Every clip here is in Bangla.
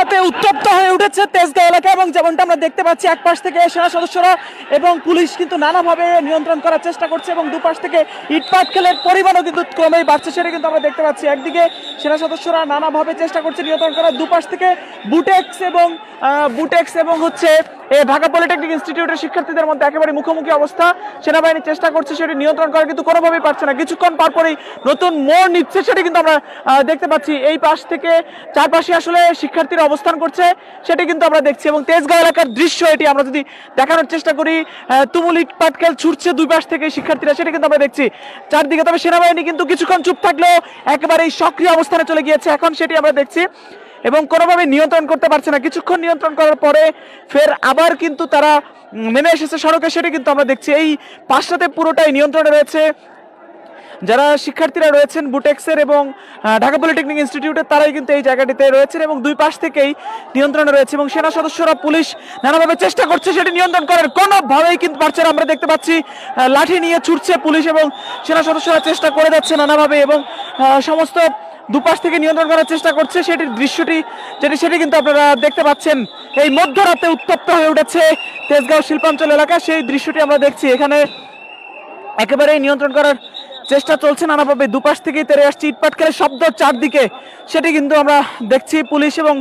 মধ্যরাতে উত্তপ্ত হয়ে উঠেছে তেজগাঁও এলাকা এবং যেমনটা আমরা দেখতে পাচ্ছি এক পাশ থেকে সেনা সদস্যরা এবং পুলিশ কিন্তু নানাভাবে নিয়ন্ত্রণ করার চেষ্টা করছে এবং দুপাশ থেকে ইটপাটকেলের পরিমাণও কিন্তু ক্রমেই বাড়ছে সেটা কিন্তু আমরা দেখতে পাচ্ছি। একদিকে সেনা সদস্যরা নানাভাবে চেষ্টা করছে নিয়ন্ত্রণ করার, দুপাশ থেকে বুটেক্স এবং হচ্ছে ঢাকা পলিটেকনিক ইনস্টিটিউটের শিক্ষার্থীদের মধ্যে একেবারে মুখোমুখি অবস্থা। সেনাবাহিনী চেষ্টা করছে সেটি নিয়ন্ত্রণ করা কিন্তু কোনোভাবেই পারছে না। কিছুক্ষণ পরপরই নতুন মোড় নিচ্ছে সেটি কিন্তু আমরা দেখতে পাচ্ছি। এই পাশ থেকে চারপাশে আসলে শিক্ষার্থীরা অবস্থান করছে সেটি কিন্তু আমরা দেখছি এবং তেজগাঁও এলাকার দৃশ্য এটি আমরা যদি দেখানোর চেষ্টা করি, তুমুল ইটপাটকেল ছুটছে দুই পাশ থেকে শিক্ষার্থীরা, সেটি কিন্তু আমরা দেখছি চারদিকে। তবে সেনাবাহিনী কিন্তু কিছুক্ষণ চুপ থাকলেও একেবারে সক্রিয় অবস্থানে চলে গিয়েছে এখন, সেটি আমরা দেখছি এবং কোনোভাবে নিয়ন্ত্রণ করতে পারছে না। কিছুক্ষণ নিয়ন্ত্রণ করার পরে ফের আবার কিন্তু তারা নেমে এসেছে সড়কে, সেটি কিন্তু আমরা দেখছি। এই পাশটাতে পুরোটাই নিয়ন্ত্রণে রয়েছে যারা শিক্ষার্থীরা রয়েছেন বুটেক্সের এবং ঢাকা পলিটেকনিক ইনস্টিটিউটের, তারাই কিন্তু এই জায়গাটিতে রয়েছেন এবং দুই পাশ থেকেই নিয়ন্ত্রণে রয়েছে এবং সেনা সদস্যরা পুলিশ নানাভাবে চেষ্টা করছে সেটি নিয়ন্ত্রণ করার, কোনোভাবেই কিন্তু পারছে না। আমরা দেখতে পাচ্ছি লাঠি নিয়ে ছুটছে পুলিশ এবং সেনা সদস্যরা চেষ্টা করে যাচ্ছে নানাভাবে এবং সমস্ত দুপাশ থেকে নিয়ন্ত্রণ করার চেষ্টা করছে। সেটির দৃশ্যটি সেটি কিন্তু আপনারা দেখতে পাচ্ছেন। এই মধ্যরাতে উত্তপ্ত হয়ে উঠেছে তেজগাঁও শিল্পাঞ্চল এলাকা, সেই দৃশ্যটি আমরা দেখছি। এখানে একেবারেই নিয়ন্ত্রণ করার চেষ্টা চলছে নানাভাবে, দুপাশ থেকেই তেরে আসছে ইটপাটকেলের শব্দ চারদিকে, সেটি কিন্তু আমরা দেখছি। পুলিশ এবং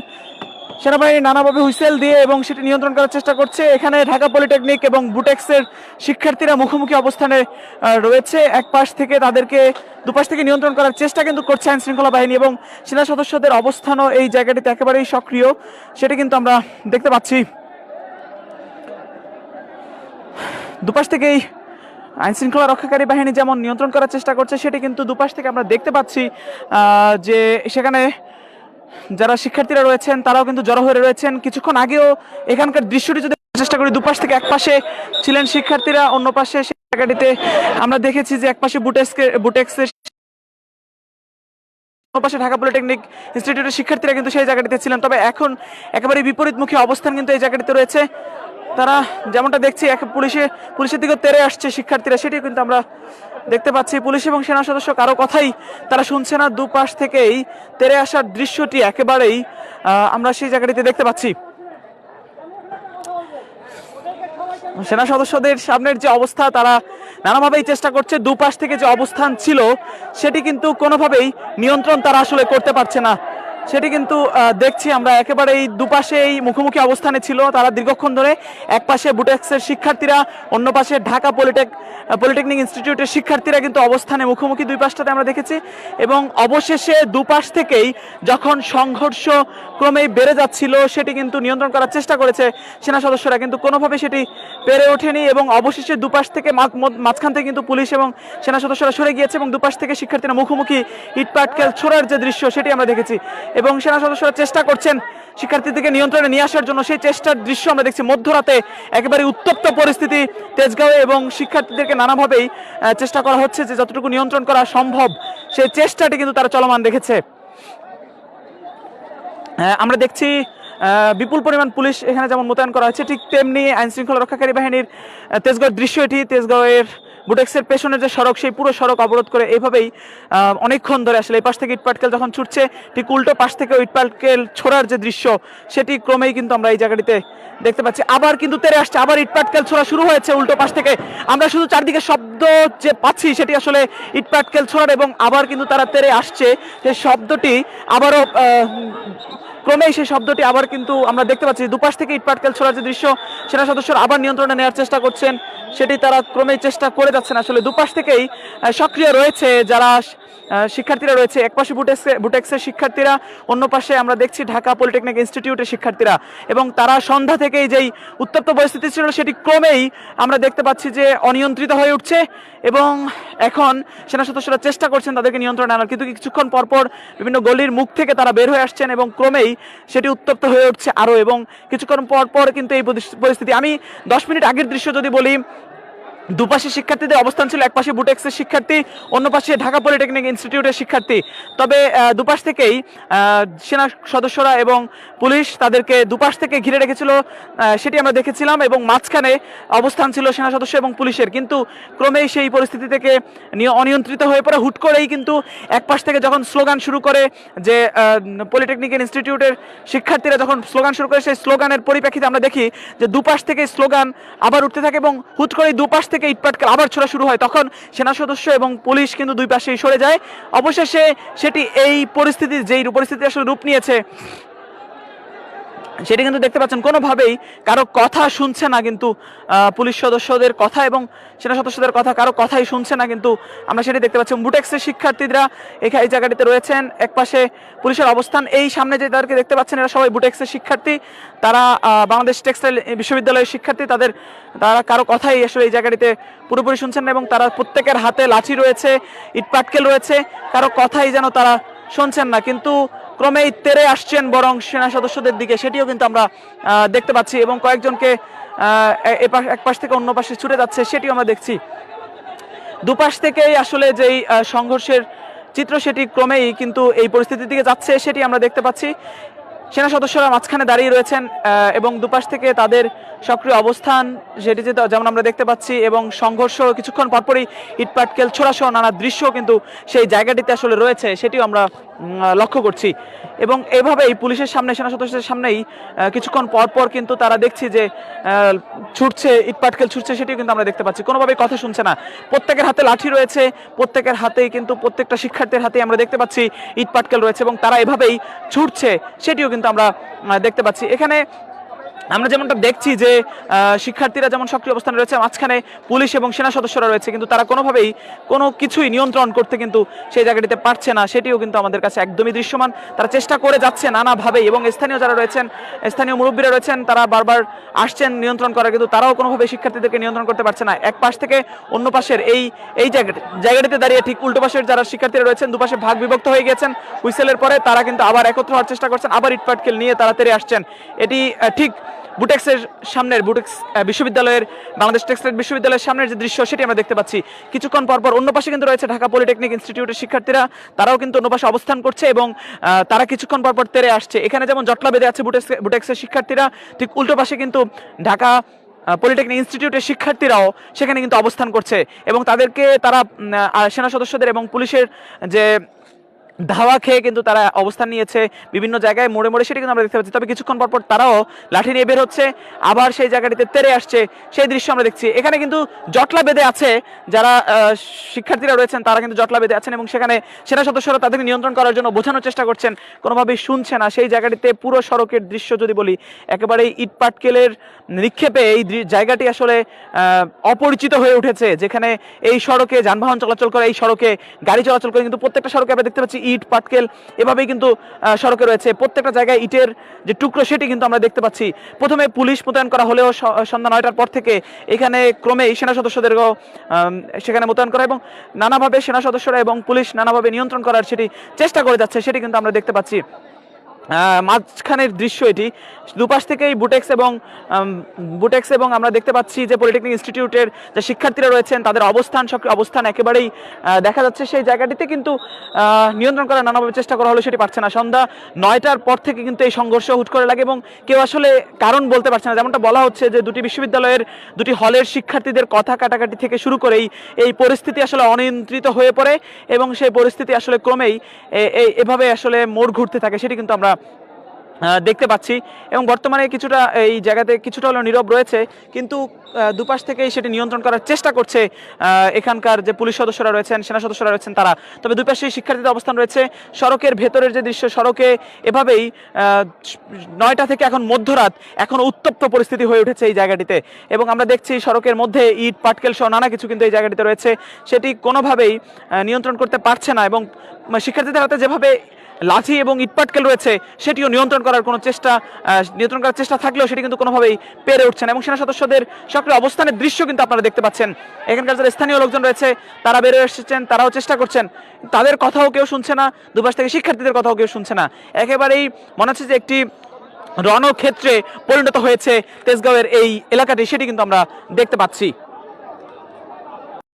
সেনাবাহিনী নানাভাবে হুইসেল দিয়ে এবং সেটি নিয়ন্ত্রণ করার চেষ্টা করছে। এখানে ঢাকা পলিটেকনিক এবং বুটেক্সের শিক্ষার্থীরা মুখোমুখি অবস্থানে রয়েছে। এক পাশ থেকে তাদেরকে দুপাশ থেকে নিয়ন্ত্রণ করার চেষ্টা কিন্তু করছে আইন শৃঙ্খলা বাহিনী এবং সেনা সদস্যদের অবস্থানও এই জায়গাটিতে একেবারেই সক্রিয়, সেটি কিন্তু আমরা দেখতে পাচ্ছি। দুপাশ থেকেই আইন শৃঙ্খলা রক্ষাকারী বাহিনী যেমন নিয়ন্ত্রণ করার চেষ্টা করছে, সেটি কিন্তু দুপাশ থেকে আমরা দেখতে পাচ্ছি যে সেখানে যারা শিক্ষার্থীরা রয়েছেন তারাও কিন্তু জড়ো হয়ে রয়েছেন। কিছুক্ষণ আগেও এখানকার দৃশ্যটি যদি চেষ্টা করি, দুপাশ থেকে এক পাশে ছিলেন শিক্ষার্থীরা, অন্য পাশে সেই জায়গাটিতে আমরা দেখেছি যে এক পাশে বুটেক্সের পাশে ঢাকা পলিটেকনিক ইনস্টিটিউটের শিক্ষার্থীরা কিন্তু সেই জায়গাটিতে ছিলেন। তবে এখন একেবারে বিপরীতমুখী অবস্থান কিন্তু এই জায়গাটিতে রয়েছে। তারা যেমনটা দেখছি পুলিশের দিকে তেরে আসছে শিক্ষার্থীরা, সেটি কিন্তু আমরা দেখতে পাচ্ছি। পুলিশ এবং সেনা সদস্য কারো কথাই তারা শুনছে না, দুপাশ থেকেই তেরে আসার দৃশ্যটি একেবারেই আমরা সেই জায়গাটিতে দেখতে পাচ্ছি। সেনা সদস্যদের সামনের যে অবস্থা, তারা নানাভাবেই চেষ্টা করছে, দুপাশ থেকে যে অবস্থান ছিল সেটি কিন্তু কোনোভাবেই নিয়ন্ত্রণ তারা আসলে করতে পারছে না, সেটি কিন্তু দেখছি আমরা। একেবারেই দুপাশেই মুখোমুখি অবস্থানে ছিল তারা দীর্ঘক্ষণ ধরে। এক পাশে বুটেক্সের শিক্ষার্থীরা, অন্য পাশে ঢাকা পলিটেকনিক ইনস্টিটিউটের শিক্ষার্থীরা কিন্তু অবস্থানে মুখোমুখি দুই পাশটাতে আমরা দেখেছি এবং অবশেষে দুপাশ থেকেই যখন সংঘর্ষ ক্রমেই বেড়ে যাচ্ছিল সেটি কিন্তু নিয়ন্ত্রণ করার চেষ্টা করেছে সেনা সদস্যরা, কিন্তু কোনোভাবে সেটি পেরে ওঠেনি এবং অবশেষে দুপাশ থেকে মাঝখান থেকে কিন্তু পুলিশ এবং সেনা সদস্যরা সরে গিয়েছে এবং দুপাশ থেকে শিক্ষার্থীরা মুখোমুখি ইটপাটকেল ছোড়ার যে দৃশ্য সেটি আমরা দেখেছি এবং সেনা সদস্যরা চেষ্টা করছেন শিক্ষার্থীদেরকে নিয়ন্ত্রণে নিয়ে আসার জন্য, সেই চেষ্টার দৃশ্য আমরা দেখছি। মধ্যরাতে একেবারে উত্তপ্ত পরিস্থিতি তেজগাঁওয়ে এবং শিক্ষার্থীদেরকে নানাভাবেই চেষ্টা করা হচ্ছে যে যতটুকু নিয়ন্ত্রণ করা সম্ভব সেই চেষ্টাটি কিন্তু তারা চলমান রেখেছে। আমরা দেখছি বিপুল পরিমাণ পুলিশ এখানে যেমন মোতায়েন করা হয়েছে, ঠিক তেমনি আইন শৃঙ্খলা রক্ষাকারী বাহিনীর তেজগাঁওয়ের দৃশ্য এটি। তেজগাঁওয়ের বুটেক্সের পেছনের যে সড়ক, সেই পুরো সড়ক অবরোধ করে এইভাবেই অনেকক্ষণ ধরে আসলে এই পাশ থেকে ইটপাটকেল যখন ছুটছে, ঠিক উল্টো পাশ থেকে ইটপাটকেল ছোড়ার যে দৃশ্য সেটি ক্রমেই কিন্তু আমরা এই জায়গাটিতে দেখতে পাচ্ছি। আবার কিন্তু তেরে আসছে, আবার ইটপাটকেল ছোড়া শুরু হয়েছে উল্টো পাশ থেকে। আমরা শুধু চারদিকে শব্দ যে পাচ্ছি সেটি আসলে ইটপাটকেল ছোড়ার এবং আবার কিন্তু তারা তেরে আসছে, সেই শব্দটি আবারও ক্রমেই সেই শব্দটি আবার কিন্তু আমরা দেখতে পাচ্ছি। দুপাশ থেকে ইটপাটকেল ছোড়ার যে দৃশ্য, সেনা সদস্যরা আবার নিয়ন্ত্রণে নেওয়ার চেষ্টা করছেন, সেটি তারা ক্রমেই চেষ্টা করে যাচ্ছেন। আসলে দুপাশ থেকেই সক্রিয় রয়েছে যারা শিক্ষার্থীরা রয়েছে, এক পাশে বুটেক্সের শিক্ষার্থীরা, অন্য পাশে আমরা দেখছি ঢাকা পলিটেকনিক ইনস্টিটিউটের শিক্ষার্থীরা এবং তারা সন্ধ্যা থেকেই যেই উত্তপ্ত পরিস্থিতি ছিল সেটি ক্রমেই আমরা দেখতে পাচ্ছি যে অনিয়ন্ত্রিত হয়ে উঠছে এবং এখন সেনা সদস্যরা চেষ্টা করছেন তাদেরকে নিয়ন্ত্রণে আনার, কিন্তু কিছুক্ষণ পরপর বিভিন্ন গলির মুখ থেকে তারা বের হয়ে আসছেন এবং ক্রমেই সেটি উত্তপ্ত হয়ে উঠছে আরও এবং কিছুক্ষণ পরপর কিন্তু এই পরিস্থিতি। আমি 10 মিনিট আগের দৃশ্য যদি বলি, দুপাশে শিক্ষার্থীদের অবস্থান ছিল, এক পাশে বুটেক্সের শিক্ষার্থী, অন্য পাশে ঢাকা পলিটেকনিক ইনস্টিটিউটের শিক্ষার্থী। তবে দুপাশ থেকেই সেনা সদস্যরা এবং পুলিশ তাদেরকে দুপাশ থেকে ঘিরে রেখেছিল, সেটি আমরা দেখেছিলাম, এবং মাঝখানে অবস্থান ছিল সেনা সদস্য এবং পুলিশের। কিন্তু ক্রমেই সেই পরিস্থিতি থেকে অনিয়ন্ত্রিত হয়ে পড়ে হুট করেই কিন্তু এক পাশ থেকে যখন স্লোগান শুরু করে, যে পলিটেকনিক ইনস্টিটিউটের শিক্ষার্থীরা যখন স্লোগান শুরু করে, সেই স্লোগানের পরিপ্রেক্ষিতে আমরা দেখি যে দুপাশ থেকে স্লোগান আবার উঠতে থাকে এবং হুট করেই দুপাশ থেকে ইটপাটকেল আবার ছোড়া শুরু হয়। তখন সেনা সদস্য এবং পুলিশ কিন্তু দুই পাশেই সরে যায়। অবশেষে সেটি এই পরিস্থিতি, যেই পরিস্থিতি আসলে রূপ নিয়েছে, সেটি কিন্তু দেখতে পাচ্ছেন কোনোভাবেই কারো কথা শুনছে না কিন্তু পুলিশ সদস্যদের কথা এবং সেনা সদস্যদের কথা, কারো কথাই শুনছে না কিন্তু আমরা সেটি দেখতে পাচ্ছি। বুটেক্সের শিক্ষার্থীরা এই জায়গাটিতে রয়েছেন, এক পাশে পুলিশের অবস্থান, এই সামনে যে তাদেরকে দেখতে পাচ্ছেন এরা সবাই বুটেক্সের শিক্ষার্থী, তারা বাংলাদেশ টেক্সটাইল বিশ্ববিদ্যালয়ের শিক্ষার্থী। তারা কারো কথাই আসলে এই জায়গাটিতে পুরোপুরি শুনছেন না এবং তারা প্রত্যেকের হাতে লাঠি রয়েছে, ইটপাটকেল রয়েছে, কারো কথাই যেন তারা শুনছেন না। কিন্তু ক্রমেই তেরে আসছেন বরং সেনা সদস্যদের দিকে, সেটিও কিন্তু আমরা দেখতে পাচ্ছি, এবং কয়েকজনকে এক পাশ থেকে অন্য পাশে ছুটে যাচ্ছে সেটিও আমরা দেখছি। দুপাশ থেকেই আসলে যেই সংঘর্ষের চিত্র, সেটি ক্রমেই কিন্তু এই পরিস্থিতির দিকে যাচ্ছে সেটি আমরা দেখতে পাচ্ছি। সেনা সদস্যরা মাঝখানে দাঁড়িয়ে রয়েছেন এবং দুপাশ থেকে তাদের সক্রিয় অবস্থান, সেটি যেমন আমরা দেখতে পাচ্ছি, এবং সংঘর্ষ কিছুক্ষণ পরপরই ইটপাটকেল ছোড়াসহ নানা দৃশ্য কিন্তু সেই জায়গাটিতে আসলে রয়েছে, সেটিও আমরা লক্ষ্য করছি। এবং এইভাবেই পুলিশের সামনে, সেনা সদস্যদের সামনেই কিছুক্ষণ পরপর কিন্তু তারা দেখছি যে ছুটছে, ইটপাটকেল ছুটছে, সেটিও কিন্তু আমরা দেখতে পাচ্ছি। কোনোভাবেই কথা শুনছে না, প্রত্যেকের হাতে লাঠি রয়েছে, প্রত্যেকের হাতেই কিন্তু প্রত্যেকটা শিক্ষার্থীর হাতেই আমরা দেখতে পাচ্ছি ইটপাটকেল রয়েছে, এবং তারা এভাবেই ছুটছে সেটিও কিন্তু আমরা দেখতে পাচ্ছি। এখানে আমরা যেমনটা দেখছি যে শিক্ষার্থীরা যেমন সক্রিয় অবস্থানে রয়েছে, মাঝখানে পুলিশ এবং সেনা সদস্যরা রয়েছে, কিন্তু তারা কোনোভাবেই কোনো কিছুই নিয়ন্ত্রণ করতে কিন্তু সেই জায়গাটিতে পারছে না, সেটিও কিন্তু আমাদের কাছে একদমই দৃশ্যমান। তারা চেষ্টা করে যাচ্ছে নানাভাবেই, এবং স্থানীয় যারা রয়েছেন, স্থানীয় মুরব্বীরা রয়েছেন, তারা বারবার আসছেন নিয়ন্ত্রণ করার, কিন্তু তারাও কোনোভাবে শিক্ষার্থীদেরকে নিয়ন্ত্রণ করতে পারছে না। এক পাশ থেকে অন্য পাশের এই জায়গাটিতে দাঁড়িয়ে ঠিক উল্টো পাশের যারা শিক্ষার্থীরা রয়েছেন, দুপাশে ভাগ বিভক্ত হয়ে গেছেন হুইসেলের পরে, তারা কিন্তু আবার একত্র হওয়ার চেষ্টা করছেন, আবার ইটপাটকেল নিয়ে তারা তেড়ে আসছেন। এটি ঠিক বুটেক্সের সামনের, বুটেক্স বিশ্ববিদ্যালয়ের, বাংলাদেশ টেক্সটাইল বিশ্ববিদ্যালয়ের সামনের যে দৃশ্য, সেটি আমরা দেখতে পাচ্ছি। কিছুক্ষণ পরপর অন্য পাশে কিন্তু রয়েছে ঢাকা পলিটেকনিক ইনস্টিটিউটের শিক্ষার্থীরা, তারাও কিন্তু অন্য পাশে অবস্থান করছে এবং তারা কিছুক্ষণ পরপর তেড়ে আসছে। এখানে যেমন জটলা বেঁধে আছে বুটেক্সের শিক্ষার্থীরা, ঠিক উল্টো পাশে কিন্তু ঢাকা পলিটেকনিক ইনস্টিটিউটের শিক্ষার্থীরাও সেখানে কিন্তু অবস্থান করছে, এবং তাদেরকে তারা সেনা সদস্যদের এবং পুলিশের যে ধাওয়া খেয়ে কিন্তু তারা অবস্থান নিয়েছে বিভিন্ন জায়গায় মোড়ে মোড়ে, সেটি কিন্তু আমরা দেখতে পাচ্ছি। তবে কিছুক্ষণ পরপর তারাও লাঠি নিয়ে বের হচ্ছে, আবার সেই জায়গাটিতে তেড়ে আসছে, সেই দৃশ্য আমরা দেখছি। এখানে কিন্তু জটলা বেঁধে আছে, যারা শিক্ষার্থীরা রয়েছেন তারা কিন্তু জটলা বেঁধে আছেন, এবং সেখানে সেনা সদস্যরা তাদেরকে নিয়ন্ত্রণ করার জন্য বোঝানোর চেষ্টা করছেন, কোনোভাবেই শুনছে না। সেই জায়গাটিতে পুরো সড়কের দৃশ্য যদি বলি, একেবারে ইটপাটকেলের নিক্ষেপে এই জায়গাটি আসলে অপরিচিত হয়ে উঠেছে, যেখানে এই সড়কে যানবাহন চলাচল করে, এই সড়কে গাড়ি চলাচল করে, কিন্তু প্রত্যেকটা সড়কে আমরা দেখতে পাচ্ছি ইট পাটকেল এভাবেই কিন্তু সড়কে রয়েছে। প্রত্যেকটা জায়গায় ইটের যে টুকরো, সেটি কিন্তু আমরা দেখতে পাচ্ছি। প্রথমে পুলিশ মোতায়েন করা হলেও সন্ধ্যা 9টার পর থেকে এখানে ক্রমেই সেনা সদস্যদেরকেও সেখানে মোতায়েন করা, এবং নানাভাবে সেনা সদস্যরা এবং পুলিশ নানাভাবে নিয়ন্ত্রণ করার সেটি চেষ্টা করে যাচ্ছে, সেটি কিন্তু আমরা দেখতে পাচ্ছি। মাঝখানের দৃশ্য এটি, দুপাশ থেকেই বুটেক্স এবং আমরা দেখতে পাচ্ছি যে পলিটেকনিক ইনস্টিটিউটের যে শিক্ষার্থীরা রয়েছেন তাদের অবস্থান একেবারেই দেখা যাচ্ছে। সেই জায়গাটিতে কিন্তু নিয়ন্ত্রণ করার নানাভাবে চেষ্টা করা হলো, সেটি পারছে না। সন্ধ্যা 9টার পর থেকে কিন্তু এই সংঘর্ষ হুট করে লাগে, এবং কেউ আসলে কারণ বলতে পারছে না। যেমনটা বলা হচ্ছে যে দুটি বিশ্ববিদ্যালয়ের দুটি হলের শিক্ষার্থীদের কথা কাটাকাটি থেকে শুরু করেই এই পরিস্থিতি আসলে অনিয়ন্ত্রিত হয়ে পড়ে, এবং সেই পরিস্থিতি আসলে ক্রমেই এভাবে আসলে মোড় ঘুরতে থাকে, সেটি কিন্তু আমরা দেখতে পাচ্ছি। এবং বর্তমানে কিছুটা এই জায়গাতে কিছুটা হলো নীরব রয়েছে, কিন্তু দুপাশ থেকেই সেটি নিয়ন্ত্রণ করার চেষ্টা করছে এখানকার যে পুলিশ সদস্যরা রয়েছেন, সেনা সদস্যরা রয়েছেন তারা। তবে দুই পাশে শিক্ষার্থীদের অবস্থান রয়েছে। সড়কের ভেতরের যে দৃশ্য, সড়কে এভাবেই 9টা থেকে এখন মধ্যরাত, এখন উত্তপ্ত পরিস্থিতি হয়ে উঠেছে এই জায়গাটিতে, এবং আমরা দেখছি সড়কের মধ্যে ইট পাটকেল সহ নানা কিছু কিন্তু এই জায়গাটিতে রয়েছে, সেটি কোনোভাবেই নিয়ন্ত্রণ করতে পারছে না। এবং শিক্ষার্থীদের হাতে যেভাবে লাঠি এবং ইটপাটকেল রয়েছে, সেটিও নিয়ন্ত্রণ করার চেষ্টা থাকলেও সেটি কিন্তু কোনোভাবেই পেরে উঠছে না। এবং সেনা সদস্যদের সক্রিয় অবস্থানের দৃশ্য কিন্তু আপনারা দেখতে পাচ্ছেন। এখানকার যারা স্থানীয় লোকজন রয়েছে তারা বের হয়ে এসেছেন, তারাও চেষ্টা করছেন, তাদের কথাও কেউ শুনছে না, দুপাশ থেকে শিক্ষার্থীদের কথাও কেউ শুনছে না। একেবারেই মনে হচ্ছে যে একটি রণক্ষেত্রে পরিণত হয়েছে তেজগাঁওয়ের এই এলাকাটি, সেটি কিন্তু আমরা দেখতে পাচ্ছি।